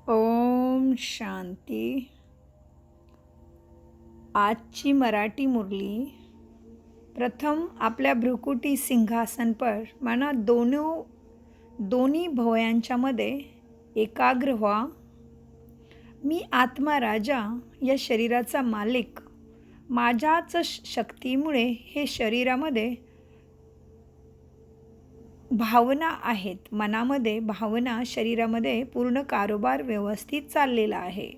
ओम शांती. आजची मराठी मुरली. प्रथम आपल्या भ्रुकुटी सिंहासन पर माना दोन्ही भवयांच्यामध्ये एकाग्र व्हा. मी आत्मा राजा या शरीराचा मालिक. माझ्याच शक्तीमुळे हे शरीरामध्ये भावना आहेत. मनामध्ये भावना, शरीरामध्ये पूर्ण कारोबार व्यवस्थित चाललेला आहे.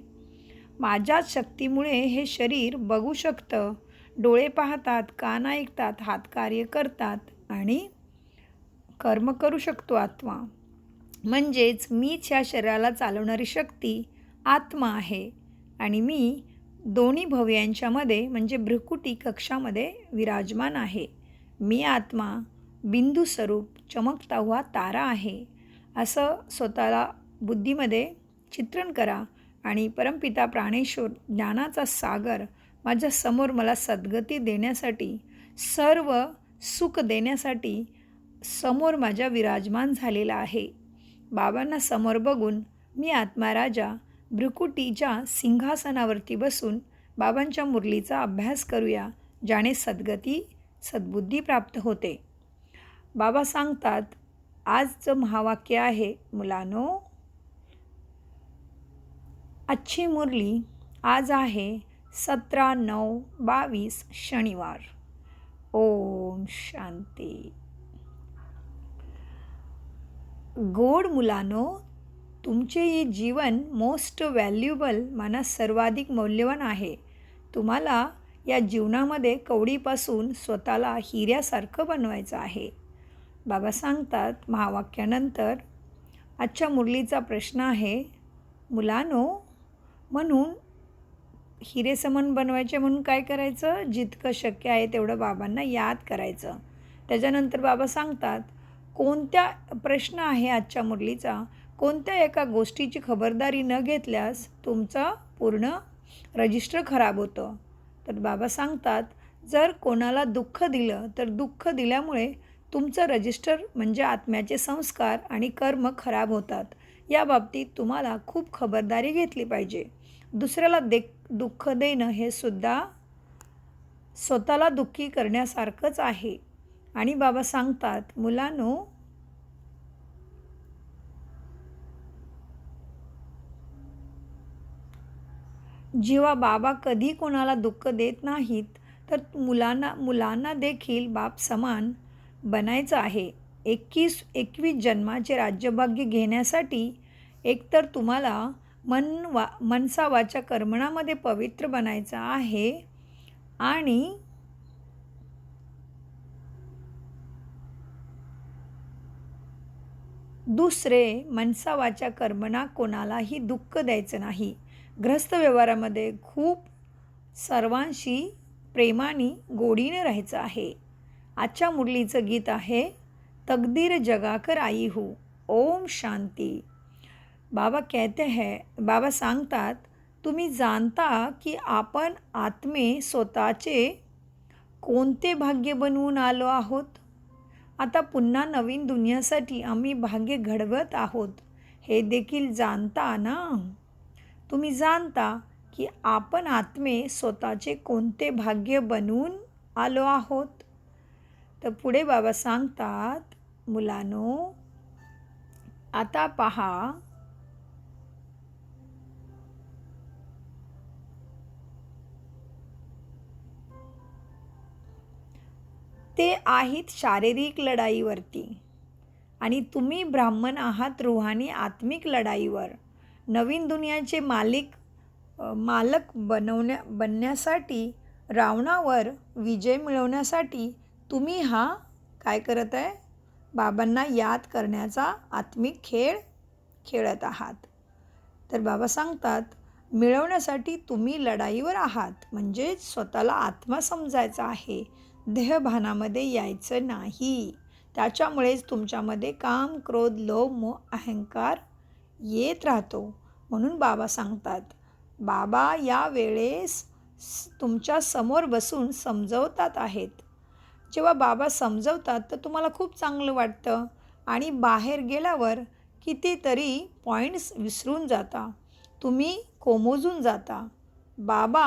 माझ्याच शक्तीमुळे हे शरीर बघू शकतं, डोळे पाहतात, कान ऐकतात, हात कार्य करतात आणि कर्म करू शकतो आत्मा. म्हणजेच मीच ह्या शरीराला चालवणारी शक्ती आत्मा आहे आणि मी दोन्ही भव्यांच्यामध्ये म्हणजे भ्रुकुटी कक्षामध्ये विराजमान आहे. मी आत्मा बिंदू स्वरूप चमकता हुआ तारा आहे असं स्वतःला बुद्धीमध्ये चित्रण करा आणि परमपिता प्राणेश्वर ज्ञानाचा सागर माझ्यासमोर मला सद्गती देण्यासाठी, सर्व सुख देण्यासाठी समोर माझ्या विराजमान झालेला आहे. बाबांना समोर बघून मी आत्माराजा भ्रुकुटीच्या सिंहासनावरती बसून बाबांच्या मुरलीचा अभ्यास करूया, ज्याने सद्बुद्धी प्राप्त होते. बाबा सांगतात, आजचं महावाक्य आहे, मुलांनो, आजची मुरली आज आहे 17/9/22 शनिवार. ओम शांती. गोड मुलांनो, तुमचे हे जीवन मोस्ट व्हॅल्युएबल माना सर्वाधिक मौल्यवान आहे. तुम्हाला या जीवनामध्ये कवडीपासून स्वतःला हिऱ्यासारखं बनवायचं आहे. बाबा सांगतात महावाक्यानंतर, आजच्या मुरलीचा प्रश्न आहे, मुलांनो, म्हणून हिरेसमान बनवायचे म्हणून काय करायचं? जितकं शक्य आहे तेवढं बाबांना याद करायचं. त्याच्यानंतर बाबा सांगतात, कोणत्या प्रश्न आहे आजच्या मुरलीचा, कोणत्या एका गोष्टीची खबरदारी न घेतल्यास तुमचा पूर्ण रजिस्टर खराब होतं. तर बाबा सांगतात, जर कोणाला दुःख दिलं तर दुःख दिल्यामुळे तुमचं रजिस्टर म्हणजे आत्म्याचे संस्कार आणि कर्म खराब होतात. या बाबतीत तुम्हाला खूप खबरदारी घेतली पाहिजे. दुसऱ्याला दुःख देणं हे सुद्धा स्वतःला दुःखी करण्यासारखंच आहे. आणि बाबा सांगतात, मुलांनो, जेव्हा बाबा कधी कोणाला दुःख देत नाहीत, तर मुलांना देखील बाप समान बनायचं आहे. 21 जन्माचे राज्यभाग्य घेण्यासाठी एकतर तुम्हाला मनसा वाचा कर्मणामध्ये पवित्र बनायचं आहे आणि दुसरे मनसा वाचा कर्मणा कोणालाही दुःख द्यायचं नाही. गृहस्थ व्यवहारामध्ये खूप सर्वांशी प्रेमाने गोडीने राहायचं आहे. आजच्या मुरलीचं गीत आहे, तकदीर जगाकर आई हूँ. ओम शांती. बाबा सांगतात, तुम्ही जाणता की आपण आत्मे स्वतःचे कोणते भाग्य बनवून आलो आहोत. आता पुन्हा नवीन दुनियासाठी आम्ही भाग्य घडवत आहोत, हे देखील जाणता ना. तुम्ही जाणता की आपण आत्मे स्वतःचे कोणते भाग्य बनवून आलो आहोत. तर पुढे बाबा सांगतात, मुलांनो, आता पहा, ते आहेत शारीरिक लढाईवरती आणि तुम्ही ब्राह्मण आहात रूहानी आत्मिक लढाईवर. नवीन दुनियाचे मालक बनण्यासाठी, रावणावर विजय मिळवण्यासाठी तुम्ही हा काय करत आहे? बाबांना याद करण्याचा आत्मिक खेळ खेळत आहात. तर बाबा सांगतात, मिळवण्यासाठी तुम्ही लढाईवर आहात, म्हणजे स्वतःला आत्मा समजायचा आहे, देहभानामध्ये यायचं नाही. त्याच्यामुळेच तुमच्यामध्ये काम, क्रोध, लोभ, मोह, अहंकार येत राहतो. म्हणून बाबा सांगतात, बाबा या वेळेस तुमच्या समोर बसून समजवतात आहेत. जेव्हा बाबा समजवतात तर तुम्हाला खूप चांगलं वाटतं आणि बाहेर गेल्यावर कितीतरी पॉईंट्स विसरून जाता. तुम्ही कोमेजून जाता. बाबा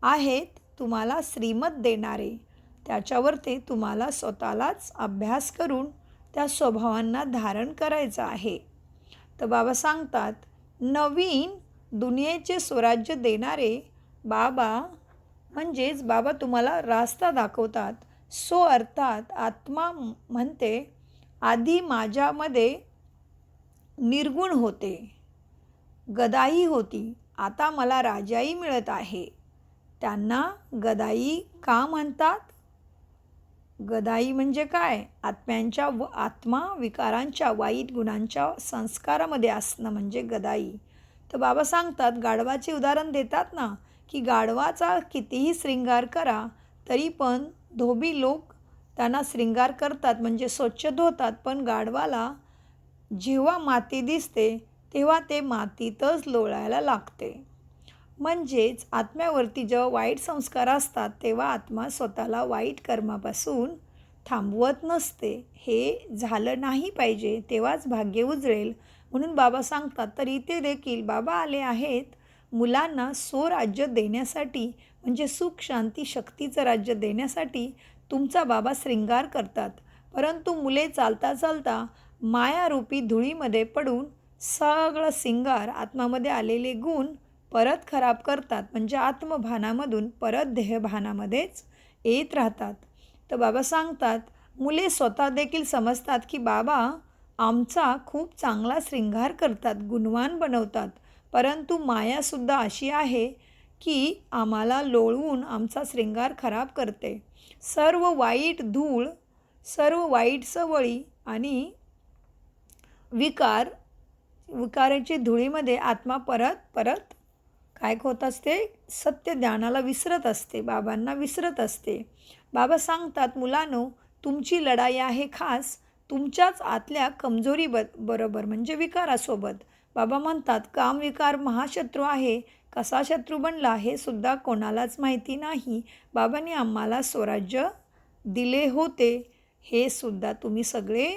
आहेत तुम्हाला श्रीमत देणारे. त्याच्यावर ते तुम्हाला स्वतःलाच अभ्यास करून त्या स्वभावांना धारण करायचं आहे. तर बाबा सांगतात, नवीन दुनियेचे स्वराज्य देणारे बाबा म्हणजेच बाबा तुम्हाला रास्ता दाखवतात. सो अर्थात आत्मा म्हणते, आधी माझ्यामध्ये निर्गुण होते, गदाई होती, आता मला राजाई मिळत आहे. त्यांना गदाई का म्हणतात? गदाई म्हणजे काय? आत्मा विकारांच्या वाईट गुणांच्या संस्कारामध्ये असणं म्हणजे गदाई. तर बाबा सांगतात, गाढवाचे उदाहरण देतात ना, की गाढवाचा कितीही शृंगार करा तरी पण धोबी लोक त्यांना शृंगार करतात म्हणजे स्वच्छ धुतात, पण गाढवाला जेव्हा माती दिसते तेव्हा ते मातीतच लोळायला लागते. म्हणजेच आत्म्यावरती जेव्हा वाईट संस्कार असतात तेव्हा आत्मा स्वतःला वाईट कर्मापासून थांबवत नसते. हे झालं नाही पाहिजे, तेव्हाच भाग्य उजळेल. म्हणून बाबा सांगतात, तर इथे देखील बाबा आले आहेत मुलांना स्वराज्य देण्यासाठी, म्हणजे सुख शांती शक्तीचं राज्य देण्यासाठी. तुमचा बाबा शृंगार करतात, परंतु मुले चालता चालता मायारूपी धुळीमध्ये पडून सगळं सिंगार आत्मामध्ये आलेले गुण परत खराब करतात, म्हणजे आत्मभानामधून परत देहभानामध्येच येत राहतात. तर बाबा सांगतात, मुले स्वतः देखील समजतात की बाबा आमचा खूप चांगला शृंगार करतात, गुणवान बनवतात, परंतु मायासुद्धा अशी आहे की आम्हाला लोळवून आमचा शृंगार खराब करते. सर्व वाईट धूळ, सर्व वाईट सवयी आणि विकाराची धुळीमध्ये आत्मा परत परत काय होत असते? सत्य ज्ञानाला विसरत असते, बाबांना विसरत असते. बाबा सांगतात, मुलांनो, तुमची लढाई आहे खास तुमच्याच आतल्या कमजोरी बरोबर म्हणजे विकारासोबत. बाबा म्हणतात, कामविकार महाशत्रू आहे. कसा शत्रू बनला हे सुद्धा कोणालाच माहिती नाही. बाबांनी आम्हाला स्वराज्य दिले होते, हे सुद्धा तुम्ही सगळे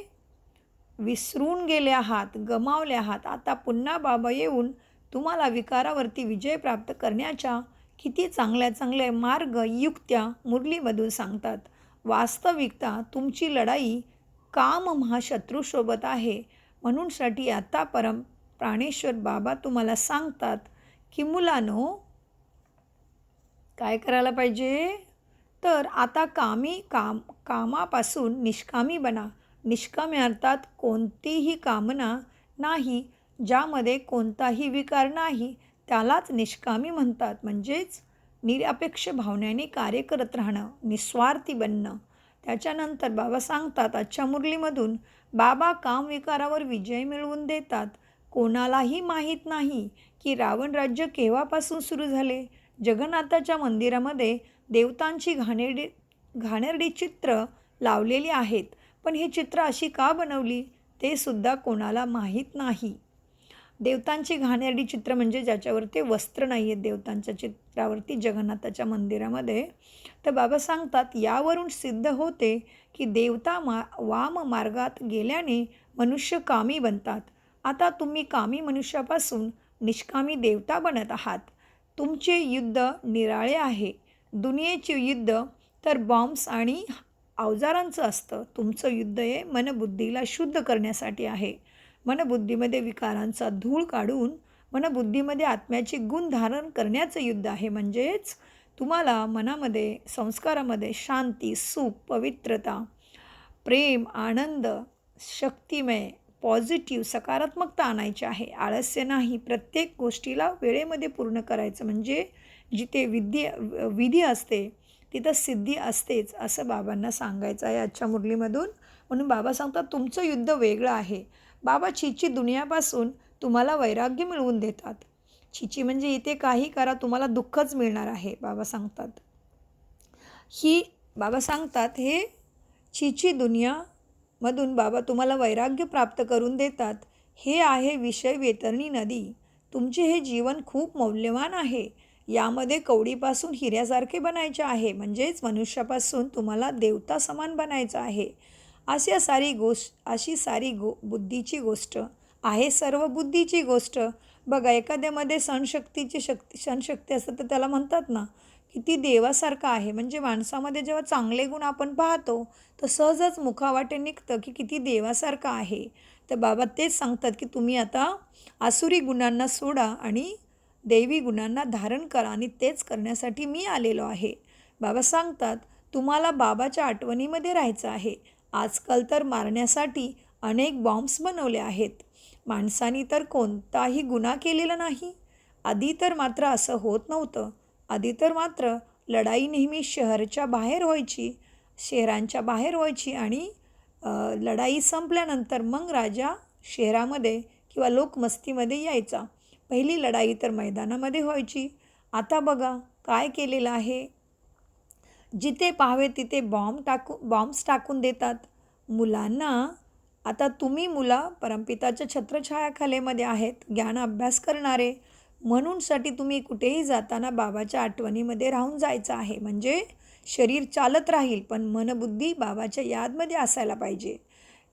विसरून गेले आहात, गमावले आहात. आता पुन्हा बाबा येऊन तुम्हाला विकारावरती विजय प्राप्त करण्याच्या किती चांगल्या चांगल्या मार्ग युक्त्या मुरलीमधून सांगतात. वास्तविकता तुमची लढाई काम महाशत्रूसोबत आहे. म्हणूनसाठी आता प्राणेश्वर बाबा तुम्हाला सांगतात की मुलांनो, काय करायला पाहिजे? तर आता कामापासून निष्कामी बना. निष्कामी अर्थात कोणतीही कामना नाही, ज्यामध्ये कोणताही विकार नाही, त्यालाच निष्कामी म्हणतात. म्हणजेच निरपेक्ष भावनेने कार्य करत राहणं, निस्वार्थी बनणं. त्याच्यानंतर बाबा सांगतात आजच्या मुरलीमधून, बाबा कामविकारावर विजय मिळवून देतात. कोणालाही माहीत नाही की रावण राज्य केव्हापासून सुरू झाले. जगन्नाथाच्या मंदिरामध्ये देवतांची घाणेरडी चित्र लावलेली आहेत, पण ही चित्र अशी का बनवली ते सुद्धा कोणाला माहीत नाही. देवतांची घाणेरडी चित्र म्हणजे ज्याच्यावरती वस्त्र नाही आहेत देवतांच्या चित्रावरती जगन्नाथाच्या मंदिरामध्ये. तर बाबा सांगतात, यावरून सिद्ध होते की देवता वाम मार्गात गेल्याने मनुष्य कामी बनतात. आता तुम्ही कामी मनुष्यापासून निष्कामी देवता बनत आहात. तुमचे युद्ध निराळे आहे. दुनियेचे युद्ध तर बॉम्ब्स आणि अवजारांचं असतं. तुमचं युद्ध हे मनबुद्धीला शुद्ध करण्यासाठी आहे. मनबुद्धीमध्ये विकारांचा धूळ काढून मनबुद्धीमध्ये आत्म्याचे गुण धारण करण्याचं युद्ध आहे. म्हणजेच तुम्हाला मनामध्ये संस्कारामध्ये शांती, सुख, पवित्रता, प्रेम, आनंद, शक्तिमय, पॉझिटिव्ह, सकारात्मकता आणायची आहे. आळस्य नाही. प्रत्येक गोष्टीला वेळेमध्ये पूर्ण करायचं, म्हणजे जिथे विधी असते तिथं सिद्धी असतेच, असं बाबांना सांगायचं आहे आजच्या मुरलीमधून. म्हणून बाबा सांगतात, तुमचं युद्ध वेगळं आहे. बाबा छीची दुनियापासून तुम्हाला वैराग्य मिळवून देतात. छीची म्हणजे इथे काही करा तुम्हाला दुःखच मिळणार आहे. बाबा सांगतात हे छीची दुनियामधून बाबा तुम्हाला वैराग्य प्राप्त करून देतात. हे आहे विषय वेतरणी नदी. तुमचे हे जीवन खूप मौल्यवान आहे. यामध्ये कवडीपासून हिऱ्यासारखे बनायचे आहे, म्हणजेच मनुष्यापासून तुम्हाला देवता समान बनायचं आहे. अशी सारी बुद्धीची गोष्ट आहे सर्व बुद्धीची गोष्ट. बघा एखाद्यामध्ये सहनशक्ती असते तर त्याला म्हणतात ना की ती देवासारखं आहे. म्हणजे माणसामध्ये जेव्हा चांगले गुण आपण पाहतो तर सहजच मुखावाटे निघतं की किती देवासारखं आहे. तर बाबा तेच सांगतात की तुम्ही आता आसुरी गुणांना सोडा आणि दैवी गुणांना धारण करा आणि तेच करण्यासाठी मी आलेलो आहे. बाबा सांगतात तुम्हाला बाबाच्या आठवणीमध्ये राहायचं आहे. आजकाल तर मारण्यासाठी अनेक बॉम्ब्स बनवले आहेत. माणसानी तर कोणताही गुन्हा केलेला नाही. आधी तर मात्र असं होत नव्हतं. आधी तर मात्र लढाई नेहमी शहरांच्या बाहेर व्हायची आणि लढाई संपल्यानंतर मग राजा शहरामध्ये किंवा लोकमस्तीमध्ये यायचा. पहिली लढाई तर मैदानामध्ये व्हायची. आता बघा काय केलेलं आहे. जिथे पाहावे तिथे बॉम्ब्स टाकून देतात. मुलांना आता तुम्ही मुलं परमपिताच्या छत्रछायाखालीमध्ये आहेत, ज्ञान अभ्यास करणारे. म्हणूनसाठी तुम्ही कुठेही जाताना बाबाच्या आठवणीमध्ये राहून जायचं आहे. म्हणजे शरीर चालत राहील पण मनबुद्धी बाबाच्या यादमध्ये असायला पाहिजे.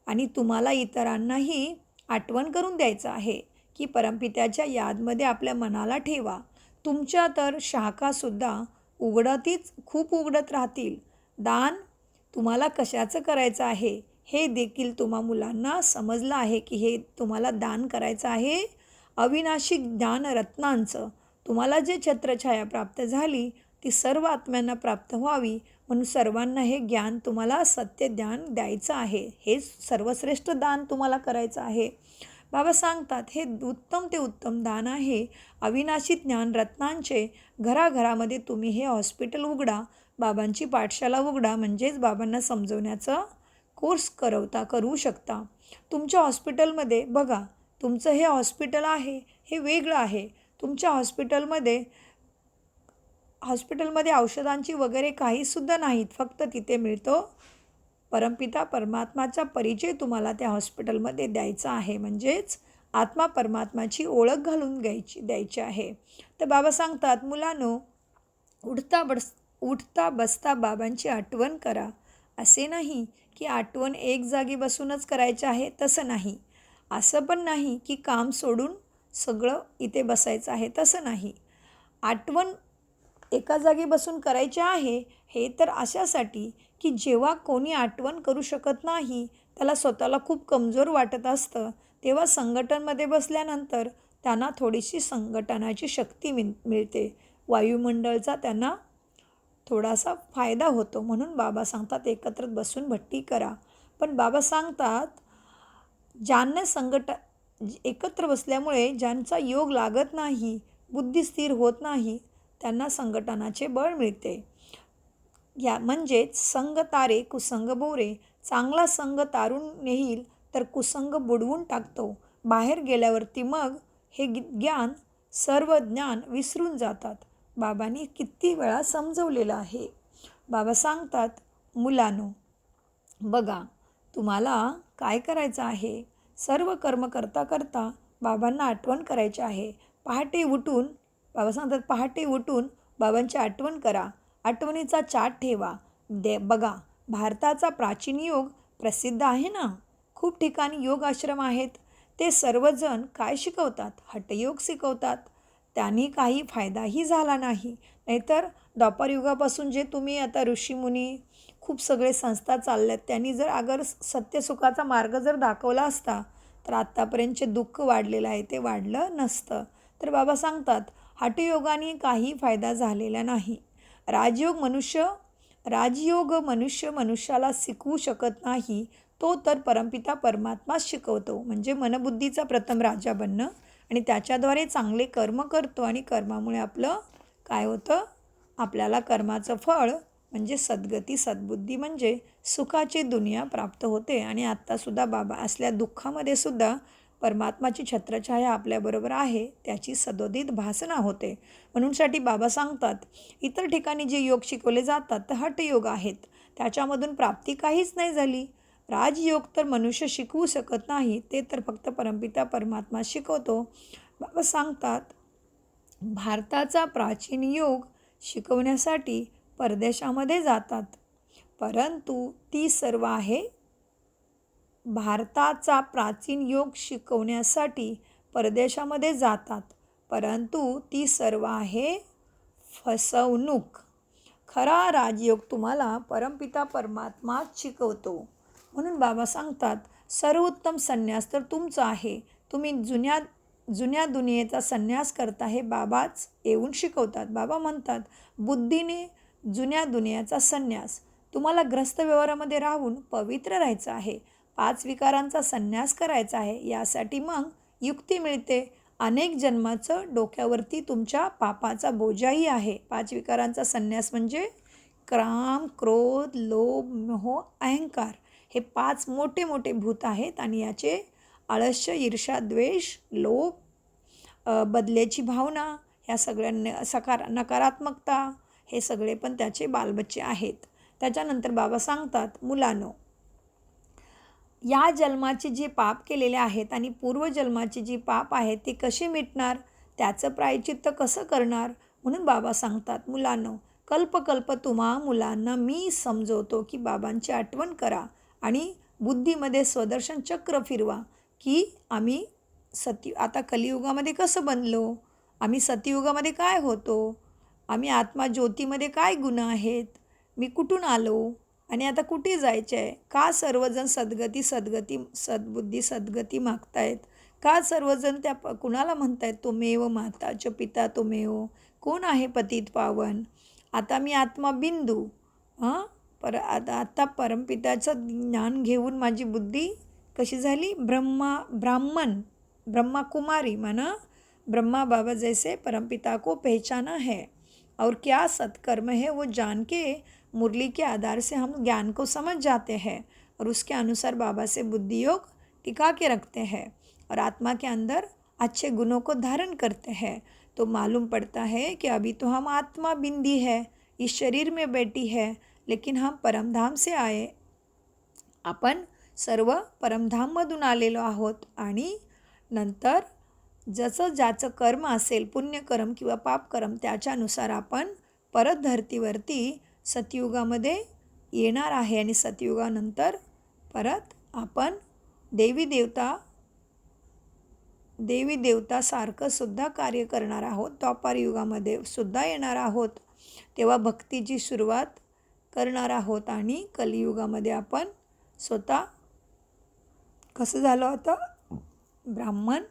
आणि तुम्हाला इतरांनाही आठवण करून द्यायचं आहे की परमपित्याच्या यादमध्ये आपल्या मनाला ठेवा. तुमच्या तर शाखासुद्धा खूप उघडत राहतील. दान तुम्हाला कशाचं करायचं आहे हे देखील तुम्हा मुलांना समजलं आहे की हे तुम्हाला दान करायचं आहे अविनाशी ज्ञानरत्नांचं. तुम्हाला जे छत्रछाया प्राप्त झाली ती सर्व आत्म्यांना प्राप्त व्हावी म्हणून सर्वांना हे ज्ञान तुम्हाला सत्य ज्ञान द्यायचं आहे. हे सर्वश्रेष्ठ दान तुम्हाला करायचं आहे. बाबा सांगतात हे उत्तम ते उत्तम दान आहे. अविनाशी ज्ञानरत्नांचे घराघरामध्ये तुम्ही हे हॉस्पिटल उघडा, बाबांची पाठशाला उघडा. म्हणजेच बाबांना समजवण्याचा कोर्स करू शकता. तुमच्या हॉस्पिटलमध्ये बघा तुमचं हे हॉस्पिटल आहे हे वेगळं आहे. तुमच्या हॉस्पिटलमध्ये औषधांची वगैरे काहीसुद्धा नाहीत. फक्त तिथे मिळतो परमपिता परमात्माचा परिचय तुम्हाला त्या हॉस्पिटलमध्ये द्यायचा आहे. म्हणजेच आत्मा परमात्माची ओळख घालून द्यायची आहे. तर बाबा सांगतात मुलांनो उठता बसता बाबांची आठवण करा. असे नाही की आठवण एक जागी बसूनच करायचे आहे, तसं नाही. असं पण नाही की काम सोडून सगळं इथे बसायचं आहे, तसं नाही. आठवण एका जागी बसून करायचे आहे हे तर अशासाठी की जेव्हा कोणी आठवण करू शकत नाही त्याला स्वतःला खूप कमजोर वाटत असतं तेव्हा संघटनमध्ये बसल्यानंतर त्यांना थोडीशी संघटनाची शक्ती मिळते. वायुमंडळचा त्यांना थोडासा फायदा होतो. म्हणून बाबा सांगतात एकत्र बसून भट्टी करा. पण बाबा सांगतात एकत्र बसल्यामुळे ज्यांचा योग लागत नाही, बुद्धी स्थिर होत नाही त्यांना संघटनाचे बळ मिळते. म्हणजेच संग तारे कुसंग बोरे. चांगला संग तारून नेईल तर कुसंग बुडवून टाकतो. बाहेर गेल्यावरती मग हे सर्व ज्ञान विसरून जातात. बाबांनी किती वेळा समजवलेलं आहे. बाबा सांगतात मुलांनो बघा तुम्हाला काय करायचं आहे. सर्व कर्म करता करता बाबांना आठवण करायची आहे. बाबा सांगतात पहाटे उठून बाबांची आठवण करा. आठवणीचा चार्ट ठेवा. बघा भारताचा प्राचीन योग प्रसिद्ध आहे ना. खूप ठिकाणी योग आश्रम आहेत. ते सर्वजण काय शिकवतात? हठयोग शिकवतात. त्यांनी काही फायदाही झाला नाही. नाहीतर द्वापारयुगापासून जे तुम्ही आता ऋषीमुनी खूप सगळे संस्था चालल्यात त्यांनी जर सत्यसुखाचा मार्ग जर दाखवला असता तर आत्तापर्यंतचे दुःख वाढलेलं आहे ते वाढलं नसतं. तर बाबा सांगतात हठयोगाने काही फायदा झालेला नाही. राजयोग मनुष्याला शिकवू शकत नाही. तो तर परमपिता परमात्माच शिकवतो. म्हणजे मनबुद्धीचा प्रथम राजा बनणं आणि त्याच्याद्वारे चांगले कर्म करतो आणि कर्मामुळे आपलं काय होतं आपल्याला कर्माचं फळ म्हणजे सद्गती सद्बुद्धी म्हणजे सुखाची दुनिया प्राप्त होते. आणि आत्तासुद्धा बाबा असल्या दुःखामध्ये सुद्धा परमात्माची छत्रछाया आपल्याबरोबर आहे त्याची सदोदित भासना होते. म्हणूनसाठी बाबा सांगतात इतर ठिकाणी जे योग शिकवले जातात तर हठयोग आहेत. त्याच्यामधून प्राप्ती काहीच नाही झाली. राजयोग तर मनुष्य शिकवू शकत नाही. ते तर फक्त परमपिता परमात्मा शिकवतो. बाबा सांगतात भारताचा प्राचीन योग शिकवण्यासाठी परदेशामध्ये जातात. परंतु ती सर्व आहे भारताचा प्राचीन योग शिकवण्यासाठी परदेशामध्ये जातात, परंतु ती सर्व आहे फसवणूक. खरा राजयोग तुम्हाला परमपिता परमात्माच शिकवतो. म्हणून बाबा सांगतात, सर्वोत्तम संन्यास तर तुमचा आहे. तुम्ही जुन्या दुनियेचा संन्यास करता हे बाबाच येऊन शिकवतात. बाबा म्हणतात, बुद्धीने जुन्या दुनियेचा संन्यास. तुम्हाला ग्रस्त व्यवहारामध्ये राहून पवित्र राहायचं आहे. 5 विकारांचा संन्यास करायचा आहे. यासाठी मग युक्ती मिळते. अनेक जन्माचं डोक्यावरती तुमच्या पापाचा बोजाही आहे. 5 विकारांचा संन्यास म्हणजे काम, क्रोध, लोभ, मोह, अहंकार हे 5 मोठे मोठे भूत आहेत आणि याचे आळस्य, ईर्ष्या, द्वेष, लोभ, बदल्याची भावना, ह्या सगळ्या नकारात्मकता हे सगळे पण त्याचे बालबच्चे आहेत. त्याच्यानंतर बाबा सांगतात, मुलांनो, या जन्माचे जे पाप केलेले आहेत आणि पूर्वजन्माचे जे पाप आहेत ते कसे मिटणार, त्याचं प्रायश्चित्त कसं करणार. म्हणून बाबा सांगतात, मुलांनो, कल्पकल्प तुम्हा मुलांना मी समजवतो की बाबांची आठवण करा आणि बुद्धीमध्ये स्वदर्शन चक्र फिरवा की आम्ही आता कलियुगामध्ये कसं बनलो, आम्ही सतयुगामध्ये काय होतो, आम्ही आत्मा ज्योतीमध्ये काय गुण आहेत, मी कुठून आलो आणि आता कुठे जायचे आहे, का सर्वजण सद्बुद्धी सद्गती मागतायत, का सर्वजण त्या कुणाला म्हणतायत त्वमेव माता च पिता त्वमेव, कोण आहे पतित पावन. आता मी आत्मा बिंदू आता परमपिताचं ज्ञान घेऊन माझी बुद्धी कशी झाली, ब्रह्मा कुमारी माना ब्रह्मा बाबा जैसे परमपिता को पहचाना है और क्या सत्कर्म है वो जान के मुरली के आधार से हम ज्ञान को समझ जाते हैं और उसके अनुसार बाबा से बुद्धि योग टिका के रखते हैं और आत्मा के अंदर अच्छे गुणों को धारण करते हैं. तो मालूम पड़ता है कि अभी तो हम आत्मा बिंदी है, इस शरीर में बैठी है, लेकिन हम परमधाम से आए. आपण सर्व परमधाममधून आलेलो आहोत आणि नंतर जसं ज्याचं कर्म असेल, पुण्यकर्म किंवा पापकर्म, त्याच्यानुसार आपण परत धरतीवरती सतयुगामध्ये येणार आहे आणि सतयुगानंतर परत आपण देवी देवतासारखं सुद्धा कार्य करणार आहोत. द्वापार युगामध्ये सुद्धा येणार आहोत, तेव्हा भक्तीची सुरुवात करणार आहोत आणि कलियुगामध्ये आपण स्वतः कसं झालं होतं, ब्राह्मण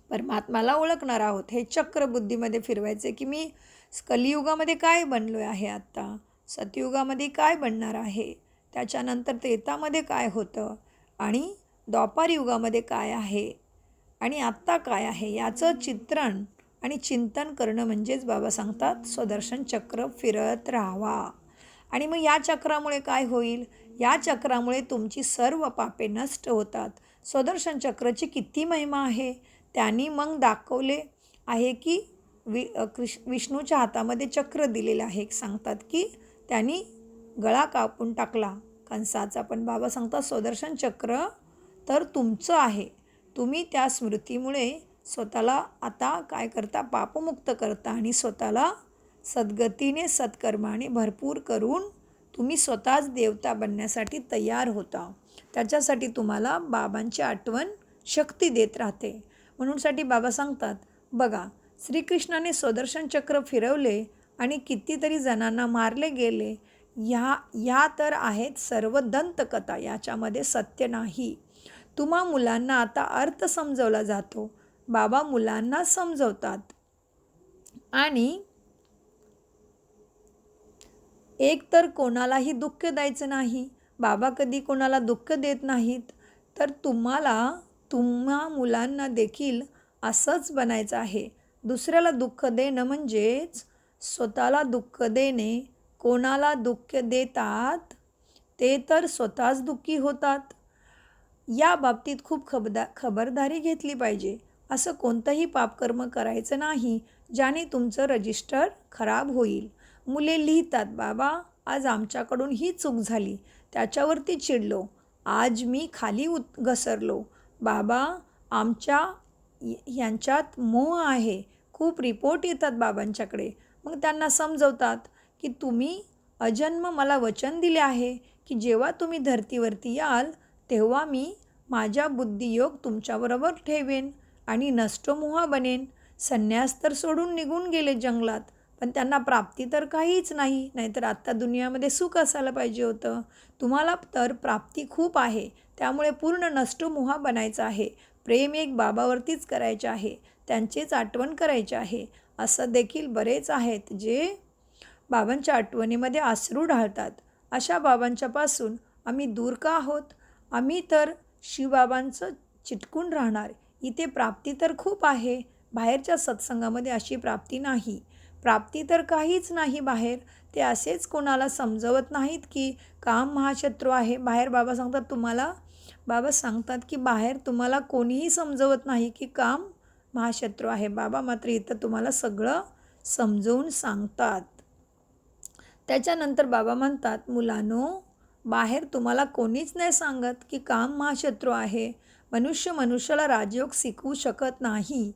परमात्माला ओळखणार आहोत. हे चक्र बुद्धीमध्ये फिरवायचे की मी कलियुगामध्ये काय बनलो आहे, आत्ता सतयुगामध्ये काय बनणार आहे, त्याच्यानंतर त्रेतामध्ये काय होतं आणि द्वापार युगामध्ये काय आहे आणि आत्ता काय आहे, याचं चित्रण आणि चिंतन करणं म्हणजेच बाबा सांगतात स्वदर्शन चक्र फिरत राहावा. आणि मग या चक्रामुळे काय होईल, या चक्रामुळे तुमची सर्व पापे नष्ट होतात. स्वदर्शन चक्राची किती महिमा आहे, त्यांनी मग दाखवले आहे की विष्णूच्या हातामध्ये चक्र दिलेलं आहे. सांगतात की त्यांनी गळा कापून टाकला कंसाचा, पण बाबा सांगतात स्वदर्शन चक्र तर तुमचं आहे. तुम्ही त्या स्मृतीमुळे स्वतःला आता काय करता, पापमुक्त करता आणि स्वतःला सद्गतीने सत्कर्माने भरपूर करून तुम्ही स्वतःच देवता बनण्यासाठी तयार होता. त्याच्यासाठी तुम्हाला बाबांची आठवण शक्ती देत राहते. म्हणूनसाठी बाबा सांगतात, बघा श्रीकृष्णाने स्वदर्शन चक्र फिरवले आणि कितीतरी जणांना मारले गेले. या तर आहेत सर्व दंतकथा, याच्यामध्ये सत्य नाही. तुम्हा मुलांना आता अर्थ समजवला जातो. बाबा मुलांना समजवतात आणि एक तर कोणालाही दुःख द्यायचं नाही. बाबा कधी कोणाला दुःख देत नाहीत. तर तुम्हा मुलांना देखील असंच बनायचं आहे. दुसऱ्याला दुःख देणं म्हणजेच स्वतःला दुःख देणे. कोणाला दुःख देतात ते तर स्वतःच दुःखी होतात. या बाबतीत खूप खबरदारी घेतली पाहिजे. असं कोणतंही पापकर्म करायचं नाही ज्याने तुमचं रजिस्टर खराब होईल. मुले लिहितात, बाबा आज आमच्याकडून ही चूक झाली, त्याच्यावरती चिडलो, आज मी खाली घसरलो, बाबा यांच्यात मोह आहे. खूप रिपोर्ट येतात बाबांच्याकडे. मग त्यांना समजवतात की तुम्ही अजन्म मला वचन दिले आहे की जेव्हा तुम्ही धरतीवरती याल तेव्हा मी माझा बुद्धियोग तुमच्याबरोबर ठेवेन आणि नष्टमोहा बनेन. संन्यास तर सोडून निघून गेले जंगलात, पण त्यांना प्राप्ती तर काहीच नाही. नाहीतर आत्ता दुनियामध्ये सुख असायला पाहिजे होतं. तुम्हाला तर प्राप्ती खूप आहे, त्यामुळे पूर्ण नष्टमोहा बनायचं आहे. प्रेम एक बाबावरतीच करायचे आहे, त्यांचीच आठवण करायची आहे. असं देखील बरेच आहेत जे बाबांच्या आठवणीमध्ये अश्रू ढाळतात. अशा बाबांच्यापासून आम्ही दूर का आहोत? आम्ही तर शिवबाबांचं चिटकून राहणार. इथे प्राप्ती तर खूप आहे, बाहेरच्या सत्संगामध्ये अशी प्राप्ती नाही. प्राप्ती तर काहीच नाही बाहेर. ते असेच कोणाला समजवत नाहीत की काम महाशत्रू आहे. बाहेर बाबा सांगतात की बाहेर तुम्हाला कोणीही समजवत नाही की काम महाशत्रू आहे. बाबा मात्र इथं तुम्हाला सगळं समजवून सांगतात. त्याच्यानंतर बाबा म्हणतात, मुलांनो, बाहेर तुम्हाला कोणीच नाही सांगत की काम महाशत्रू आहे. मनुष्याला राजयोग शिकवू शकत नाही.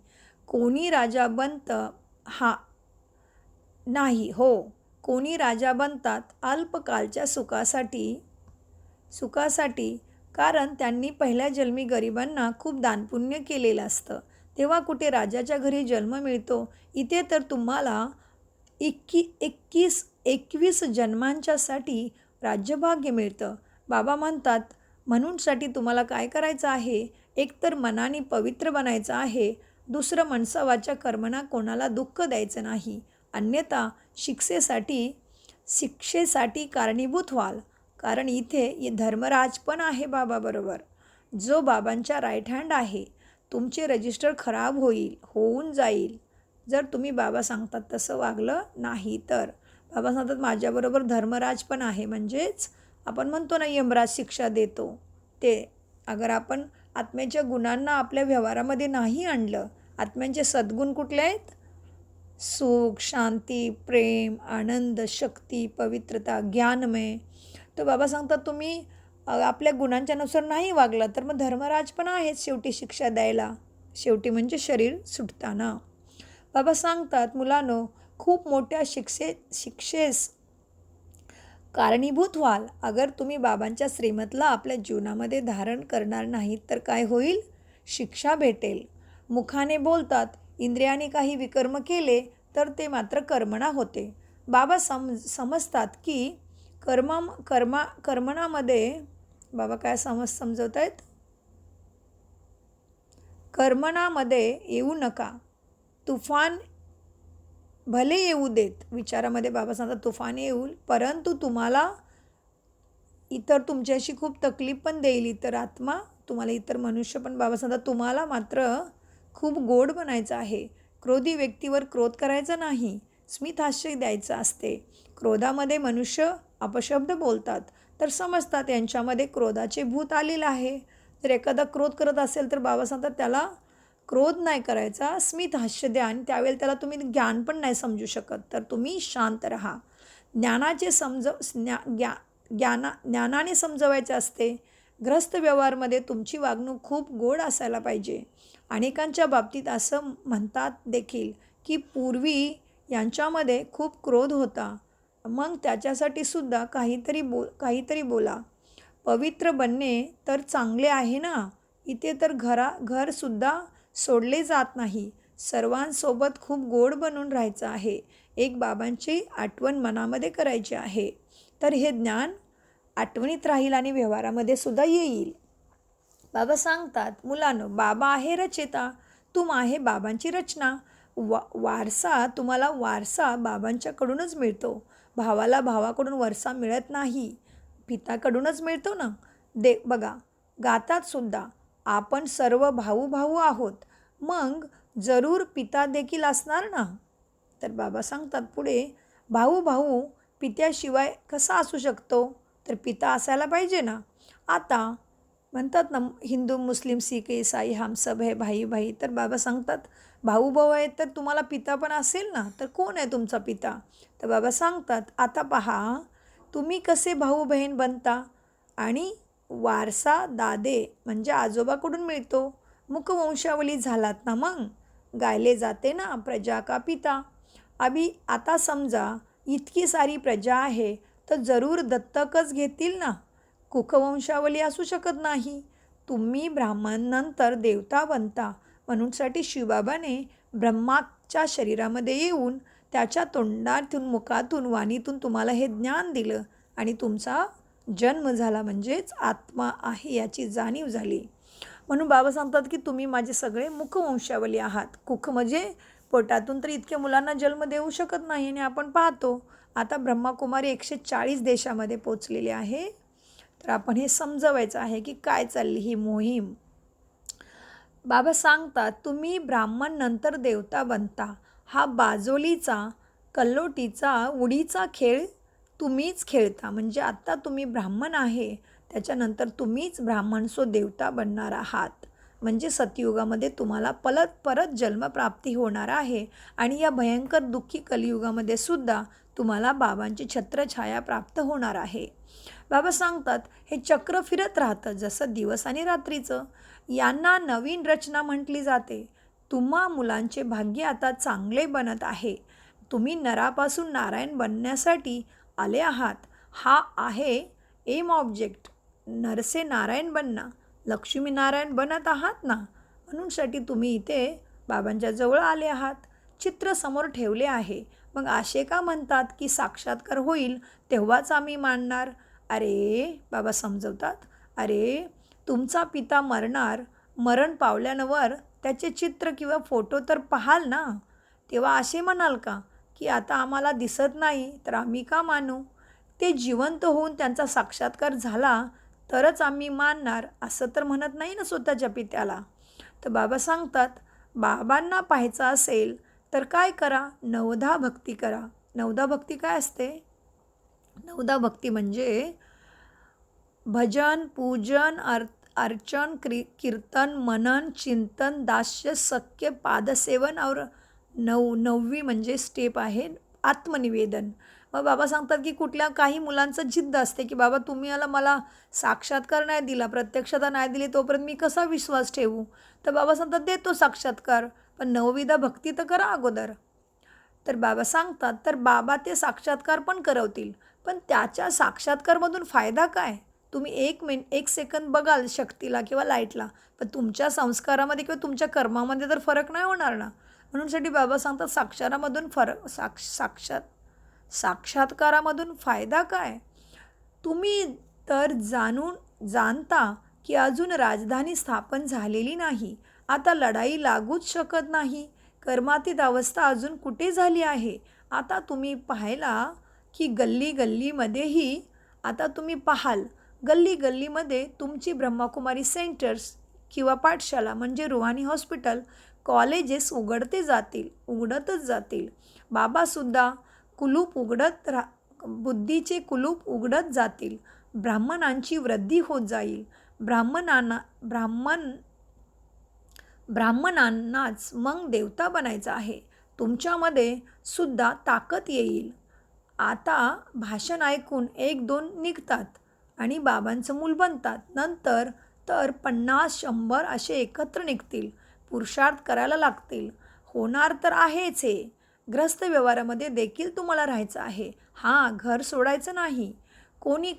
कोणी राजा बनतं नाही हो. कोणी राजा बनतात अल्पकालच्या सुखासाठी, कारण त्यांनी पहिल्या जन्मी गरिबांना खूप दानपुण्य केलेलं असतं. तेव्हा कुठे राजाच्या घरी जन्म मिळतो. इथे तर तुम्हाला 21 जन्मांच्यासाठी राज्यभाग्य मिळतं. बाबा म्हणतात, म्हणूनसाठी तुम्हाला काय करायचं आहे? एकतर मनाने पवित्र बनायचं आहे, दुसरं मनसावाच्या कर्मना कोणाला दुःख द्यायचं नाही. अन्यथा शिक्षेसाठी कारणीभूत व्हाल. कारण इथे धर्मराज पण आहे बाबाबरोबर, जो बाबांच्या राईट हँड आहे. तुमचे रजिस्टर खराब होऊन जाईल जर तुम्ही बाबा सांगतात तसं वागलं नाही तर. बाबा सांगतात माझ्याबरोबर धर्मराज पण आहे, म्हणजेच आपण म्हणतो ना यमराज शिक्षा देतो ते. अगर आपण आत्म्याच्या गुणांना आपल्या व्यवहारामध्ये नाही आणलं, आत्म्यांचे सद्गुण कुठले आहेत? सुख, शांती, प्रेम, आनंद, शक्ती, पवित्रता, ज्ञानमय. तर बाबा सांगतात तुम्ही आपल्या गुणांच्यानुसार नाही वागला तर मग धर्मराज पण आहेच शेवटी शिक्षा द्यायला. शेवटी म्हणजे शरीर सुटताना. बाबा सांगतात, मुलांनो, खूप मोठ्या शिक्षेस कारणीभूत व्हाल. अगर तुम्ही बाबांच्या श्रीमतला आपल्या जीवनामध्ये धारण करणार नाहीत तर काय होईल? शिक्षा भेटेल. मुखाने बोलतात, इंद्रियाने काही विकर्म केले तर ते मात्र कर्मणा होते. बाबा समजतात की कर्मणामध्ये बाबा काय समजवत आहेत? कर्मणामध्ये येऊ नका. तुफान भले येऊ देत. विचारामध्ये बाबा सांगतात तुफान येईल, परंतु तुम्हाला इतर तुमच्याशी खूप तकलीफ पण देईल. इतर आत्मा तुम्हाला, इतर मनुष्य पण. बाबा सांगतात तुम्हाला मात्र खूप गोड बनायचं आहे. क्रोधी व्यक्तीवर क्रोध करायचा नाही, स्मित हास्य द्यायचं असते. क्रोधामध्ये मनुष्य अपशब्द बोलतात तर समजतात यांच्यामध्ये क्रोधाचे भूत आलेलं आहे. जर एखादा क्रोध करत असेल तर बाबा सांगतात त्याला क्रोध नाही करायचा, स्मित हास्य द्या. आणि त्यावेळेला त्याला तुम्ही ज्ञान पण नाही समजू शकत, तर तुम्ही शांत राहा. ज्ञानाने समजवायचे असते. ग्रस्त व्यवहारमध्ये तुमची वागणूक खूप गोड असायला पाहिजे. अनेकांच्या बाबतीत असं म्हणतात देखील की पूर्वी यांच्यामध्ये खूप क्रोध होता, मग त्याच्यासाठी सुद्धा काहीतरी बोला. पवित्र बनणे तर चांगले आहे ना. इथे तर घरसुद्धा सोडले जात नाही. सर्वांसोबत खूप गोड बनून राहायचं आहे. एक बाबांची आठवण मनामध्ये करायची आहे, तर हे ज्ञान आठवणीत राहील आणि व्यवहारामध्ये सुद्धा येईल. बाबा सांगतात, मुलांनो, बाबा आहे रचेता, तुम आहे बाबांची रचना. तुम्हाला वारसा बाबांच्याकडूनच मिळतो. भावाला भावाकडून वारसा मिळत नाही, पिताकडूनच मिळतो ना. बघा, गातात सुद्धा आपण सर्व भाऊ आहोत, मग जरूर पिता देखील असणार ना. तर बाबा सांगतात पुढे, भाऊ पित्याशिवाय कसा असू शकतो? तर पिता असायला पाहिजे ना. आता म्हणतात ना हिंदू, मुस्लिम, सिख, ईसाई हम सब है भाई. तर बाबा सांगतात भाऊ आहेत तर तुम्हाला पिता पण असेल ना. तर कोण आहे तुमचा पिता? तर बाबा सांगतात, आता पहा, तुम्ही कसे भाऊ बहीण बनता आणि वारसा दादे म्हणजे आजोबाकडून मिळतो. मुखवंशावली झालात ना, मग गायले जाते ना, प्रजा का पिता. आता समजा इतकी सारी प्रजा आहे तर जरूर दत्तकच घेतील ना. कुखवंशावली असू शकत नाही. तुम्ही ब्राह्मण नंतर देवता बनता म्हणूनसाठी शिवबाबाने ब्रह्माच्या शरीरामध्ये येऊन त्याच्या तोंडातून, मुखातून, वाणीतून तुम्हाला हे ज्ञान दिलं आणि तुमचा जन्म झाला, म्हणजेच आत्मा आहे याची जाणीव झाली. म्हणून बाबा सांगतात की तुम्ही माझे सगळे मुखवंशावली आहात. कुख म्हणजे पोटातून तर इतक्या मुलांना जन्म देऊ शकत नाही आणि आपण पाहतो आता ब्रह्माकुमारी 140 देशामध्ये पोचलेली आहे. तर आपण हे समजवायचं आहे की काय चालली ही मोहीम. बाबा सांगतात तुम्ही ब्राह्मण नंतर देवता बनता. हा बाजोलीचा, कल्लोटीचा, उडीचा खेळ तुम्हीच खेळता. म्हणजे आत्ता तुम्ही ब्राह्मण आहे, त्याच्यानंतर तुम्हीच ब्राह्मण सो देवता बनणार आहात. म्हणजे सतयुगामध्ये तुम्हाला परत जन्मप्राप्ती होणार आहे आणि या भयंकर दुःखी कलियुगामध्ये सुद्धा तुम्हाला बाबांची छत्रछाया प्राप्त होणार आहे. बाबा सांगतात हे चक्र फिरत राहतं जसं दिवस आणि रात्रीचं. यांना नवीन रचना म्हटली जाते. तुम्हा मुलांचे भाग्य आता चांगले बनत आहे. तुम्ही नरापासून नारायण बनण्यासाठी आले आहात. हा आहे एम ऑब्जेक्ट. नर से नारायण बनना. लक्ष्मीनारायण बनत आहात ना, म्हणूनसाठी तुम्ही इथे बाबांच्या जवळ आले आहात. चित्र समोर ठेवले आहे. मग असे का म्हणतात की साक्षात्कार होईल तेव्हाच आम्ही मानणार. अरे बाबा समजवतात, अरे तुमचा पिता मरणार, मरण पावल्यावर त्याचे चित्र किंवा फोटो तर पाहाल ना, तेव्हा असे म्हणाल का की आता आम्हाला दिसत नाही तर आम्ही का मानू. ते जिवंत होऊन त्यांचा साक्षात्कार झाला तरच आम्ही मानणार असं तर म्हणत नाही ना स्वतःच्या पित्याला. तर बाबा सांगतात बाबांना पाहायचं असेल तर काय करा, नवधा भक्ती करा. नवधा भक्ती काय असते? नवधा भक्ती म्हणजे भजन, पूजन, अर्चन, कीर्तन, मनन, चिंतन, दास्य, सख्य, पादसेवन और नववी म्हणजे स्टेप आहे आत्मनिवेदन. मग बाबा सांगतात की कुठल्या काही मुलांचं जिद्द असते की बाबा तुम्ही मला साक्षात्कार नाही दिला, प्रत्यक्षता नाही दिली, तोपर्यंत मी कसा विश्वास ठेवू. तर बाबा सांगतात देतो साक्षात्कार, पण नवविधा भक्ती तर करा अगोदर. तर बाबा सांगतात तर बाबा ते साक्षात्कार पण करवतील, पण त्याच्या साक्षात्कारमधून फायदा काय. तुम्ही 1 सेकंद बघाल शक्तीला किंवा लाईटला, पण तुमच्या संस्कारामध्ये किंवा तुमच्या कर्मामध्ये तर फरक नाही होणार ना. म्हणूनसाठी बाबा सांगतात साक्षारामधून साक्षात्कारामधून फायदा काय. तुम्ही तर जाणता की अजून राजधानी स्थापन झालेली नाही. आता लढाई लागूच शकत नाही. कर्मातीत अवस्था अजून कुठे झाली आहे. आता तुम्ही पाहायला की गल्लीमध्येही आता तुम्ही पाहाल गल्लीमध्ये तुमची ब्रह्माकुमारी सेंटर्स किंवा पाठशाला म्हणजे रुहानी हॉस्पिटल, कॉलेजेस उघडतच जातील. बाबासुद्धा बुद्धीचे कुलूप उघडत जातील. ब्राह्मणांची वृद्धी होत जाईल. ब्राह्मणांनाच मग देवता बनायचं आहे. तुमच्यामध्ये सुद्धा ताकद येईल. आता भाषण ऐकून 1-2 निघतात आणि बाबांचं मूल बनतात. नंतर तर 50-100 असे एकत्र निघतील. पुरुषार्थ करायला लागतील. होणार तर आहेच हे. ग्रस्त व्यवहारामध्ये देखील तुम्हाला राहायचं आहे. हां, घर सोडायचं नाही. कोणी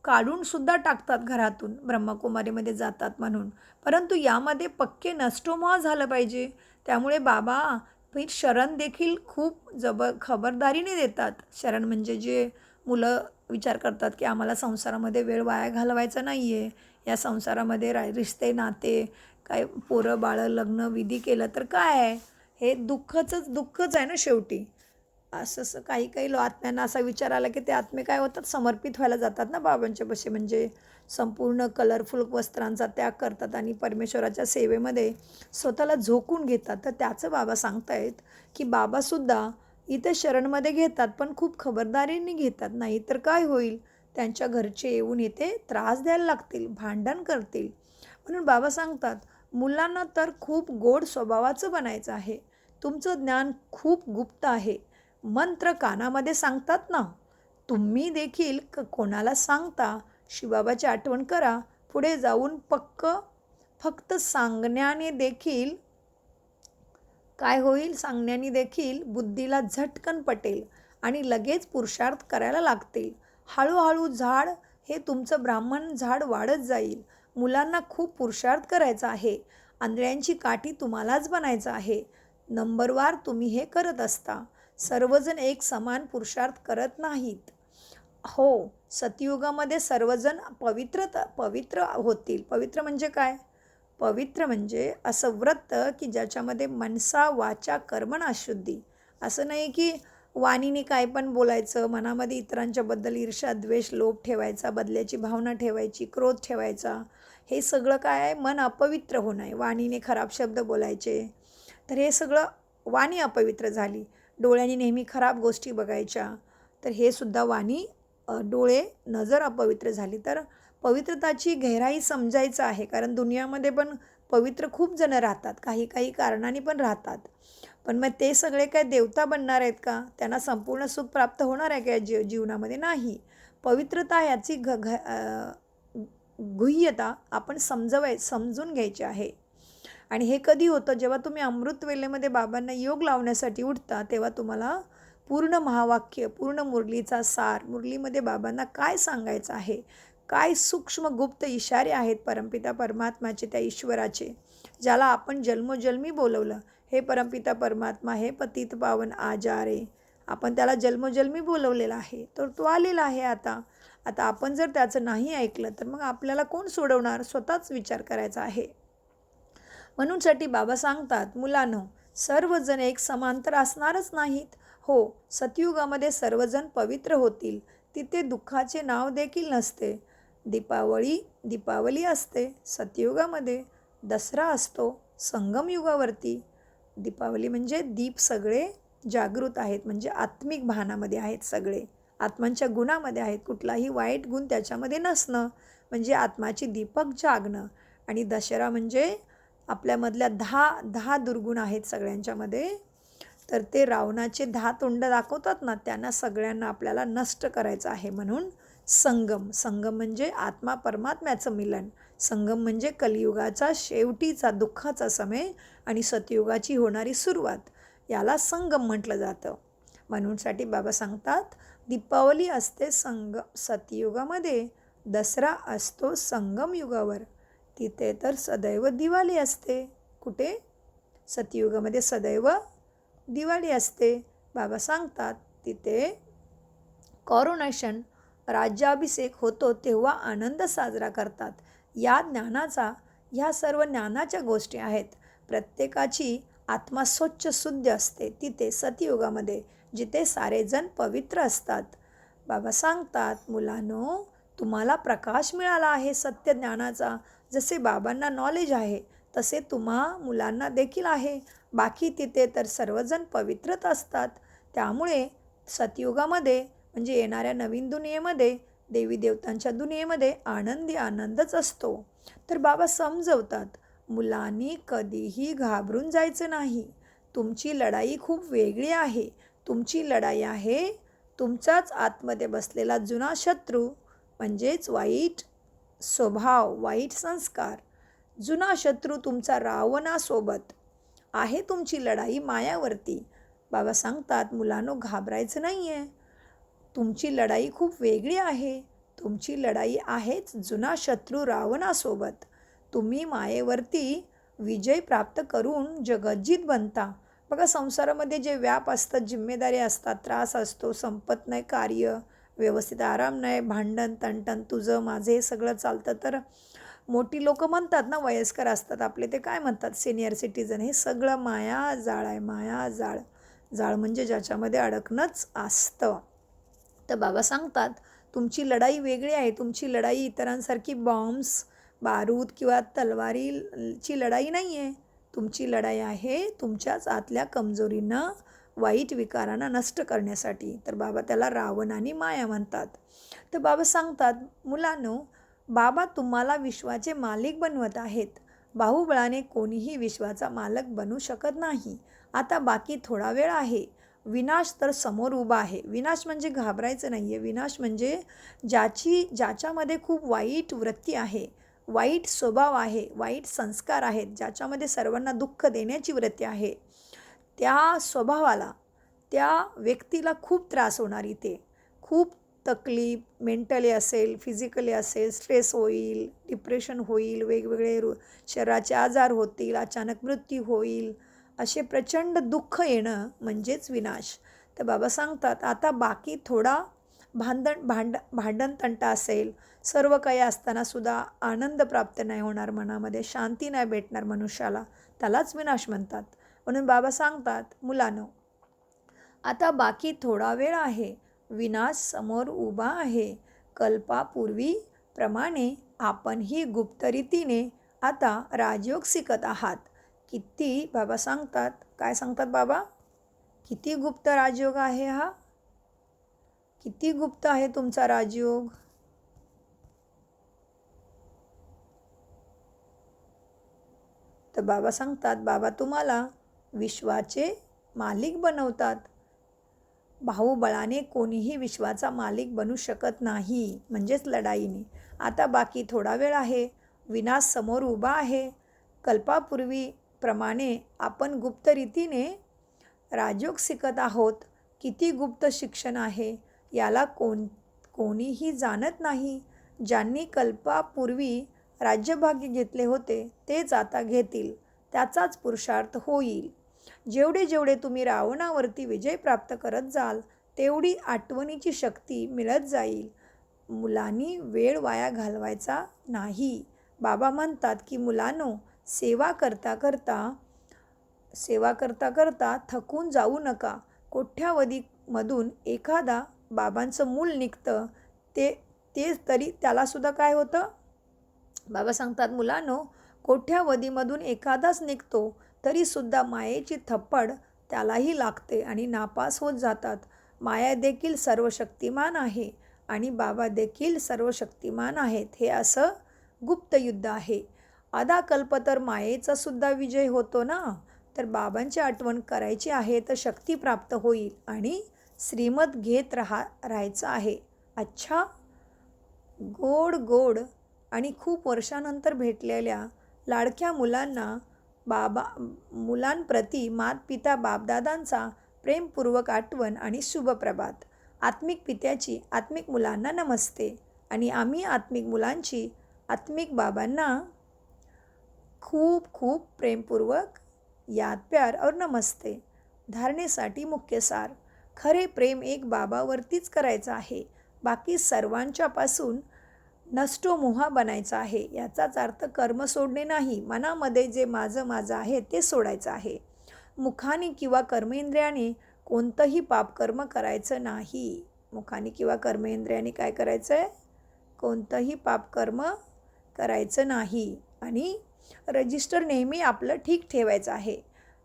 काढूनसुद्धा टाकतात घरातून ब्रह्मकुमारीमध्ये जातात म्हणून, परंतु यामध्ये पक्के नष्टोमोह झालं पाहिजे. त्यामुळे बाबा फिर शरण देखील खूप खबरदारीने देतात. शरण म्हणजे जे मुलं विचार करतात की आम्हाला संसारामध्ये वेळ वाया घालवायचा नाही आहे, या संसारामध्ये रिश्ते नाते काय पोरं बाळं लग्न विधी केलं तर काय आहे, हे दुःखच आहे ना शेवटी. असं काही आत्म्यांना असा विचार आला की ते आत्मे काय होतात, समर्पित व्हायला जातात ना बाबांच्या पाशी. म्हणजे संपूर्ण कलरफुल वस्त्रांचा त्याग करतात आणि परमेश्वराच्या सेवेमध्ये स्वतःला झोकून घेतात. तर त्याचं बाबा सांगतायत की बाबासुद्धा इथे शरणमध्ये घेतात, पण खूप खबरदारीने घेतात. नाही तर काय होईल, त्यांच्या घरचे येऊन इथे त्रास द्यायला लागतील, भांडण करतील. म्हणून बाबा सांगतात मुलांना तर खूप गोड स्वभावाचं बनायचं आहे. तुमचं ज्ञान खूप गुप्त आहे. मंत्र कानामध्ये सांगतात ना, तुम्ही देखील कोणाला सांगता शिवबाबाची आठवण करा. पुढे जाऊन फक्त सांगण्याने देखील काय होईल, सांगण्याने देखील बुद्धीला झटकन पटेल आणि लगेच पुरुषार्थ करायला लागतील. हळूहळू झाड हे तुमचं ब्राह्मण झाड वाढत जाईल. मुलांना खूप पुरुषार्थ करायचा आहे. आंधळ्यांची काठी तुम्हालाच बनायचं आहे. नंबरवार तुम्ही हे करत असता. सर्वजण एक समान पुरुषार्थ करत नाहीत. हो, सतयुगामध्ये सर्वजण पवित्र होतील. पवित्र म्हणजे काय? पवित्र म्हणजे असं व्रत की ज्याच्यामध्ये मनसा वाचा कर्मणा शुद्धी. असं नाही की वाणीने काय पण बोलायचं, मनामध्ये इतरांच्याबद्दल ईर्ष्या, द्वेष, लोभ ठेवायचा, बदल्याची भावना ठेवायची, क्रोध ठेवायचा. हे सगळं काय आहे? मन अपवित्र होणं आहे. वाणीने खराब शब्द बोलायचे. तर हे सगळं वाणी अपवित्र झाली. डोळ्यांनी नेहमी खराब गोष्टी बघायच्या. तर हे सुद्धा वाणी डोळे, नजर अपवित्र झाली. तर पवित्रताची गहराई समजायचं आहे. कारण दुनियामध्ये पण पवित्र खूप जण राहतात. काही काही कारणाने पण राहतात. पण मग ते सगळे काय देवता बनणार आहेत का? त्यांना संपूर्ण सुख प्राप्त होणार आहे का या जीवनामध्ये? नाही. पवित्रता याची गुह्यता आपण समजून घ्यायची आहे. आणि हे कधी होतं? जेव्हा तुम्ही अमृत वेळेमध्ये बाबांना योग लावण्यासाठी उठता, तेव्हा तुम्हाला पूर्ण महावाक्य, पूर्ण मुरलीचा सार, मुरलीमध्ये बाबांना काय सांगायचं आहे, काय सूक्ष्म गुप्त इशारे आहेत परमपिता परमात्माचे, त्या ईश्वराचे, ज्याला आपण जन्मोजन्मी बोलवलं. हे परमपिता परमात्मा, हे पतित पावन आजारे, आपण त्याला जन्मोजन्मी बोलवलेला आहे. तर तो आलेला आहे आता. आता आपण जर त्याचं नाही ऐकलं तर मग आपल्याला कोण सोडवणार? स्वतःच विचार करायचा आहे. म्हणूनसाठी बाबा सांगतात, मुलांनो, सर्वजण एक समांतर असणारच नाहीत. हो, सतयुगामध्ये सर्वजण पवित्र होतील. तिथे दुःखाचे नाव देखील नसते. दीपावली असते सतयुगामध्ये. दसरा असतो संगमयुगावरती. दीपावली म्हणजे दीप सगळे जागृत आहेत, म्हणजे आत्मिक भानामध्ये आहेत, सगळे आत्मांच्या गुणामध्ये आहेत. कुठलाही वाईट गुण त्याच्यामध्ये नसणं म्हणजे आत्माची दीपक जागणं. आणि दशरा म्हणजे आपल्यामधल्या 10 दुर्गुण आहेत सगळ्यांच्यामध्ये. तर ते रावणाचे 10 तोंड दाखवतात ना, त्यांना सगळ्यांना आपल्याला नष्ट करायचं आहे. म्हणून संगम म्हणजे आत्मा परमात्म्याचं मिलन. संगम म्हणजे कलियुगाचा शेवटीचा दुःखाचा समय आणि सतयुगाची होणारी सुरुवात, याला संगम म्हटलं जातं. म्हणूनसाठी बाबा सांगतात, दीपावली असते सतयुगामध्ये, दसरा असतो संगम युगावर. तिथे तर सदैव दिवाळी असते. कुठे? सतयुगामध्ये सदैव दिवाळी असते. बाबा सांगतात तिथे कॉरोनेशन, राज्याभिषेक होतो तेव्हा आनंद साजरा करतात. ह्या सर्व ज्ञानाच्या गोष्टी आहेत. प्रत्येकाची आत्मा स्वच्छ शुद्ध असते तिथे सतयुगामध्ये, जिथे सारेजण पवित्र असतात. बाबा सांगतात, मुलांनो, तुम्हाला प्रकाश मिळाला आहे सत्य ज्ञानाचा. जसे बाबांना नॉलेज आहे तसे तुम्हा मुलांना देखील आहे. बाकी तिथे तर सर्वजण पवित्रच असतात. त्यामुळे सतयुगामध्ये म्हणजे येणाऱ्या नवीन दुनियेमध्ये, देवी देवतांच्या दुनियेमध्ये आनंदच असतो. तर बाबा समजवतात, मुलांनी कधीही घाबरून जायचं नाही. तुमची लढाई खूप वेगळी आहे. तुमची लढाई आहे तुमच्याच आतमध्ये बसलेला जुना शत्रू, म्हणजेच वाईट स्वभाव, वाईट संस्कार. जुना शत्रू तुमचा रावणासोबत आहे. तुमची लढाई मायावरती. बाबा सांगतात, मुलांनो, घाबरायचं नाही आहे. तुमची लढाई खूप वेगळी आहे. तुमची लढाई आहेच जुना शत्रू रावणासोबत. तुम्ही मायेवरती विजय प्राप्त करून जगज्जीत बनता. बघा, संसारामध्ये जे व्याप असतात, जिम्मेदारी असतात, त्रास असतो, संपत नाही कार्य, व्यवस्थित आराम नाही, भांडण तणतण, तुझं माझं हे सगळं चालतं. तर मोठी लोक म्हणतात ना, वयस्कर असतात आपले, ते काय म्हणतात, सिनियर सिटीजन, हे सगळं माया जाळ आहे. माया जाळ म्हणजे ज्याच्यामध्ये अडकणंच असतं. तर बाबा सांगतात, तुमची लढाई वेगळी आहे. तुमची लढाई इतरांसारखी बॉम्ब्स, बारूद किंवा तलवारीची लढाई नाही आहे. तुमची लढाई आहे तुमच्याच आतल्या कमजोरींना, वाईट विकारांना नष्ट करण्यासाठी. तर बाबा त्याला रावण आणि माया म्हणतात. तर बाबा सांगतात, मुलांनो, बाबा तुम्हाला विश्वाचे मालिक बनवत आहेत. बाहुबळाने कोणीही विश्वाचा मालक बनू शकत नाही. आता बाकी थोडा वेळ आहे. विनाश तर समोर उभा आहे. विनाश म्हणजे घाबरायचं नाही आहे. विनाश म्हणजे ज्याच्यामध्ये खूप वाईट वृत्ती आहे, वाईट स्वभाव आहे, वाईट संस्कार आहेत, ज्याच्यामध्ये सर्वांना दुःख देण्याची वृत्ती आहे, त्या स्वभावाला, त्या व्यक्तीला खूप त्रास होणार. इथे खूप तकलीफ मेंटली असेल, फिजिकली असेल, स्ट्रेस होईल, डिप्रेशन होईल, वेगवेगळे शरीराचे आजार होतील, अचानक मृत्यू होईल, असे प्रचंड दुःख येणं म्हणजेच विनाश. तर बाबा सांगतात आता बाकी थोडा भांडण तंटा असेल, सर्व काही असतानासुद्धा आनंद प्राप्त नाही होणार, मनामध्ये शांती नाही भेटणार मनुष्याला, त्यालाच विनाश म्हणतात. म्हणून बाबा सांगतात, मुलांनो आता बाकी थोडा वेळ आहे, विनाश समोर उभा आहे. कल्पापूर्वी प्रमाणे आपणही गुप्तरीतीने आता राजयोग शिकत आहात. किती बाबा सांगतात, काय सांगतात बाबा, किती गुप्त राजयोग आहे हा, किती गुप्त आहे तुमचा राजयोग. तर बाबा सांगतात, बाबा तुम्हाला विश्वाचे मालिक बनवतात. बाहुबळाने कोणीही विश्वाचा मालिक बनू शकत नाही, म्हणजेच लढाईने. आता बाकी थोडा वेळ आहे, विनाश समोर उभा आहे. कल्पापूर्वी प्रमाणे आपण गुप्त रीतीने राजयोग शिकत आहोत. किती गुप्त शिक्षण आहे, याला कोणीही जाणत नाही. ज्यांनी कल्पापूर्वी राज्यभाग्य घेतले होते तेच आता घेतील, त्याचाच पुरुषार्थ होईल. जेवढे जेवढे तुम्ही रावणावरती विजय प्राप्त करत जाल तेवढी आठवणीची शक्ती मिळत जाईल. मुलांनी वेळ वाया घालवायचा नाही. बाबा म्हणतात की मुलांनो, सेवा करता करता थकून जाऊ नका. कोठ्यावधीमधून एखादा बाबांचं मूल निघतं, ते तरी त्यालासुद्धा काय होतं, बाबा सांगतात मुलांनो, कोठ्यावधीमधून एखादाच निघतो तरीसुद्धा मायेची थप्पड त्यालाही लागते आणि नापास होत जातात. माया देखील सर्वशक्तिमान आहे आणि बाबा देखील सर्वशक्तिमान आहेत. हे असं गुप्त युद्ध आहे. अदाकल्प तर मायेचा सुद्धा विजय होतो ना. तर बाबांची आठवण करायची आहे तर शक्ती प्राप्त होईल आणि श्रीमत घेत राहायचं आहे. अच्छा, गोड गोड आणि खूप वर्षानंतर भेटलेल्या लाडक्या मुलांना मुलांप्रती मातपिता बापदादांचा प्रेमपूर्वक आठवण आणि शुभप्रभात. आत्मिक पित्याची आत्मिक मुलांना नमस्ते आणि आम्ही आत्मिक मुलांची आत्मिक बाबांना खूप खूप प्रेमपूर्वक याद प्यार और नमस्ते. धारणेसाठी मुख्य सार, खरे प्रेम एक बाबावरतीच करायचं आहे. बाकी सर्वांच्यापासून नष्टो मोहा बनायचा आहे. याचाच अर्थ कर्म सोडणे नाही, मनामध्ये जे माझं आहे ते सोडायचं आहे. मुखाने किंवा कर्मेंद्रियाने कोणतंही पापकर्म करायचं नाही. मुखाने किंवा कर्मेंद्रियाने काय करायचं आहे, कोणतंही पापकर्म करायचं नाही. आणि रजिस्टर नेहमी आपलं ठीक ठेवायचं आहे.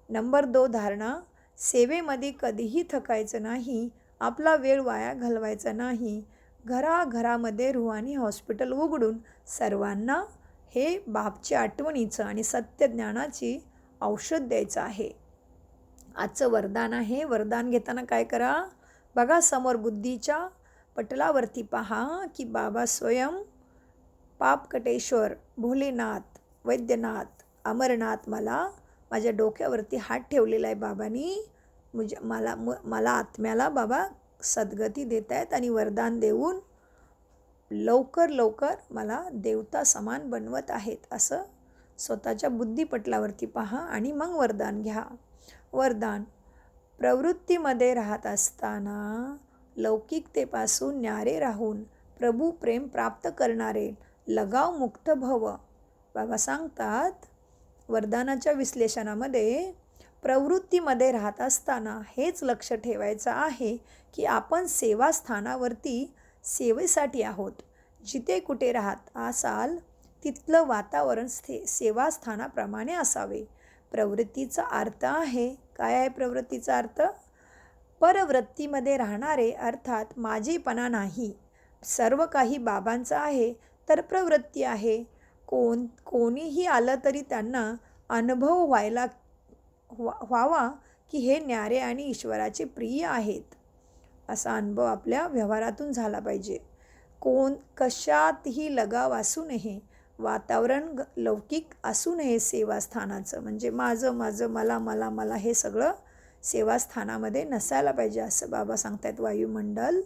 नंबर 2 धारणा, सेवेमध्ये कधीही थकायचं नाही, आपला वेळ वाया घालवायचा नाही. घराघरामध्ये रूहानी हॉस्पिटल उघडून सर्वांना हे बापच्या आठवणीचं आणि सत्यज्ञानाची औषध द्यायचं आहे. आजचं वरदान आहे. वरदान घेताना काय करा, बघा समोर बुद्धीच्या पटलावरती पहा की बाबा स्वयं पापकटेश्वर, भोलेनाथ, वैद्यनाथ, अमरनाथ मला माझ्या डोक्यावरती हात ठेवलेला आहे बाबांनी. मला आत्म्याला बाबा सद्गती देत आहेत आणि वरदान देऊन लवकर मला देवता समान बनवत आहेत. असं स्वतःच्या बुद्धिपटलावरती पहा आणि मग वरदान घ्या. वरदान, प्रवृत्तीमध्ये राहत असताना लौकिकतेपासून न्यारे राहून प्रभू प्रेम प्राप्त करणारे लगाव मुक्त भव. बाबा सांगतात वरदानाच्या विश्लेषणामध्ये, प्रवृत्तीमध्ये राहत असताना हेच लक्ष ठेवायचं आहे की आपण सेवास्थानावरती सेवेसाठी आहोत. जिथे कुठे राहत असाल तिथलं वातावरण सेवास्थानाप्रमाणे असावे. प्रवृत्तीचा अर्थ आहे, काय आहे प्रवृत्तीचा अर्थ, परवृत्तीमध्ये राहणारे, अर्थात माझेपणा नाही. सर्व काही बाबांचं आहे तर प्रवृत्ती आहे. कोणीही आलं तरी त्यांना अनुभव व्हावा की हे न्यारे आणि ईश्वराचे प्रिय आहेत, असा अनुभव आपल्या व्यवहारातून झाला पाहिजे. कशातही लगाव असू नये, वातावरण लौकिक असू नये सेवास्थानाचं, म्हणजे माझं मला हे सगळं सेवास्थानामध्ये नसायला पाहिजे असं बाबा सांगतायत. वायुमंडल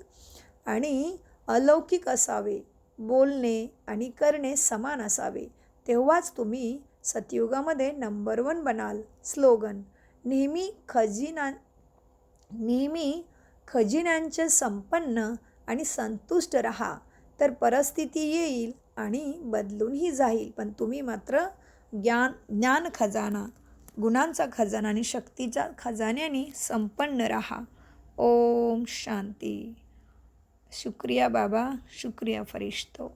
आणि अलौकिक असावे. बोलणे आणि करणे समान असावे. तेव्हाच तुम्ही सतयुगामध्ये नंबर 1 बनाल. स्लोगन: नेहमी खजिन्यांचे संपन्न आणि संतुष्ट राहा. तर परिस्थिती येईल आणि बदलूनही जाईल, पण तुम्ही मात्र ज्ञान खजाना, गुणांचा खजाना आणि शक्तीच्या खजान्याने संपन्न राहा. ओम शांती. शुक्रिया बाबा, शुक्रिया फरिश्तो.